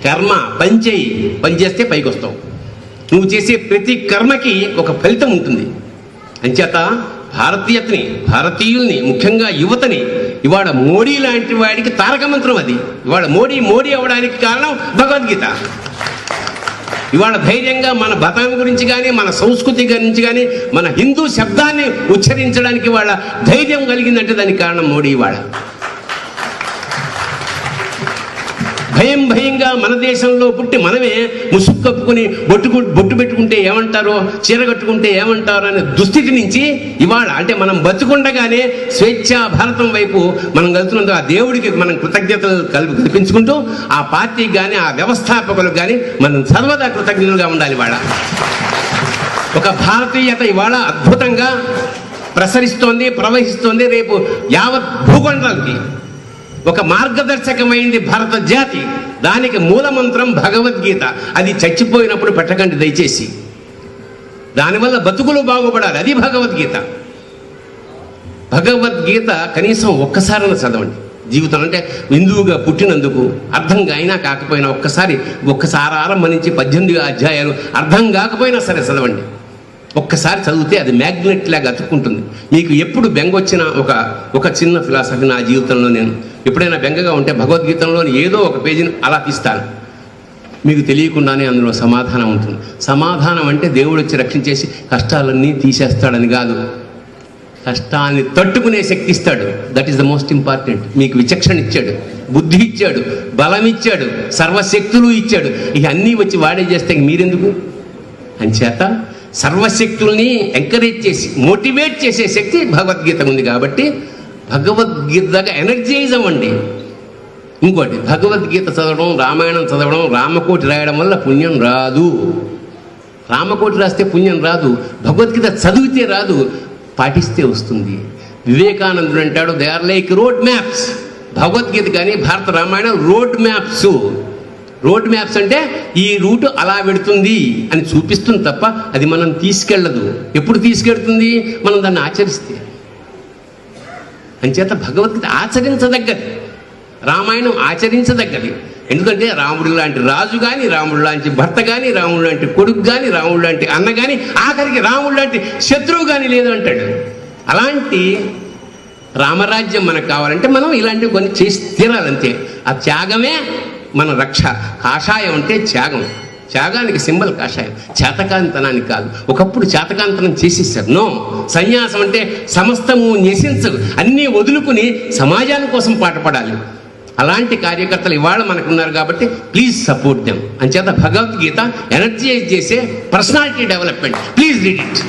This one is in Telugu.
కర్మ పనిచేయి, పని చేస్తే పైకి వస్తావు. నువ్వు చేసే ప్రతి కర్మకి ఒక ఫలితం ఉంటుంది. అంచేత భారతీయుల్ని ముఖ్యంగా యువతని ఇవాళ మోడీ లాంటి వాడికి తారక మంత్రం అది. ఇవాళ మోడీ అవ్వడానికి కారణం భగవద్గీత. ఇవాళ ధైర్యంగా మన మతం గురించి కానీ, మన సంస్కృతి గురించి కానీ, మన హిందూ శబ్దాన్ని ఉచ్చరించడానికి వాళ్ళ ధైర్యం కలిగిందంటే దానికి కారణం మోడీ. ఇవాళ భయంగా మన దేశంలో పుట్టి మనమే ముసుగు కప్పుకుని బొట్టు పెట్టుకుంటే ఏమంటారో, చీర కట్టుకుంటే ఏమంటారో అనే దుస్థితి నుంచి ఇవాళ అంటే మనం బతుకుండగానే స్వేచ్ఛా భారతం వైపు మనం వెళ్తున్నందుకు ఆ దేవుడికి మనం కృతజ్ఞతలు కల్పించుకుంటూ ఆ పార్టీకి కానీ ఆ వ్యవస్థాపకులకు కానీ మనం సర్వదా కృతజ్ఞతలుగా ఉండాలి. ఇవాళ ఒక భారతీయత ఇవాళ అద్భుతంగా ప్రసరిస్తోంది, ప్రవహిస్తోంది. రేపు యావత్ భూఖండాలకి ఒక మార్గదర్శకమైంది భారత జాతి. దానికి మూలమంత్రం భగవద్గీత. అది చచ్చిపోయినప్పుడు పెట్టకండి దయచేసి. దానివల్ల బతుకులు బాగుపడాలి. అది భగవద్గీత. భగవద్గీత కనీసం ఒక్కసారైనా చదవండి జీవితం. అంటే హిందువుగా పుట్టినందుకు అర్థం అయినా కాకపోయినా ఒక్కసారి ఆరంభించి 18 అధ్యాయాలు అర్థం కాకపోయినా సరే చదవండి. ఒక్కసారి చదివితే అది మ్యాగ్నెట్ లాగా అతుక్కుంటుంది. మీకు ఎప్పుడు బెంగ వచ్చినా ఒక చిన్న ఫిలాసఫీ నా జీవితంలో నేను ఎప్పుడైనా బెంగగా ఉంటే భగవద్గీతలోని ఏదో ఒక పేజీని అలా తీస్తాను. మీకు తెలియకుండానే అందులో సమాధానం ఉంటుంది. సమాధానం అంటే దేవుడు వచ్చి రక్షించేసి కష్టాలన్నీ తీసేస్తాడని కాదు, కష్టాన్ని తట్టుకునే శక్తి ఇస్తాడు. That is the most important. మీకు విచక్షణ ఇచ్చాడు, బుద్ధి ఇచ్చాడు, బలం ఇచ్చాడు, సర్వశక్తులు ఇచ్చాడు. ఇవన్నీ వచ్చి వాడే చేస్తే మీరెందుకు? అంచేత సర్వశక్తుల్ని ఎంకరేజ్ చేసి మోటివేట్ చేసే శక్తి భగవద్గీత ఉంది. కాబట్టి భగవద్గీతగా ఎనర్జైజ్ అవ్వండి. ఇంకోటి, భగవద్గీత చదవడం, రామాయణం చదవడం, రామకోటి రాయడం వల్ల పుణ్యం రాదు. రామకోటి రాస్తే పుణ్యం రాదు. భగవద్గీత చదివితే రాదు, పాటిస్తే వస్తుంది. వివేకానందుడు అంటాడు, they are like road maps. Bhagavad Gita కానీ Bharata Ramayana road maps. Road maps అంటే ఈ రూట్ అలా పెడుతుంది అని చూపిస్తుంది తప్ప అది మనం తీసుకెళ్ళదు. ఎప్పుడు తీసుకెళ్తుంది? మనం దాన్ని ఆచరిస్తే. అంచేత భగవద్గీత ఆచరించదగ్గది, రామాయణం ఆచరించదగ్గది. ఎందుకంటే రాముడు లాంటి రాజు కానీ, రాముడు లాంటి భర్త కానీ, రాముడు లాంటి కొడుకు కానీ, రాముడు లాంటి అన్న కానీ, ఆఖరికి రాముడు లాంటి శత్రువు కానీ లేదు అంటాడు. అలాంటి రామరాజ్యం మనకు కావాలంటే మనం ఇలాంటివి కొన్ని చేసి తీరాలంతే. ఆ త్యాగమే మన రక్ష. కాషాయం అంటే త్యాగం. త్యాగానికి సింబల్ కాషాయం, చేతకాంతనానికి కాదు. ఒకప్పుడు చేతకాంతనం చేసేసారు. నో, సన్యాసం అంటే సమస్తము న్యసించదు, అన్నీ వదులుకుని సమాజాని కోసం పాటుపడాలి. అలాంటి కార్యకర్తలు ఇవాళ మనకున్నారు. కాబట్టి ప్లీజ్ సపోర్ట్ దెమ్. అంచేత భగవద్గీత ఎనర్జైజ్ చేసే personality development. Please read it.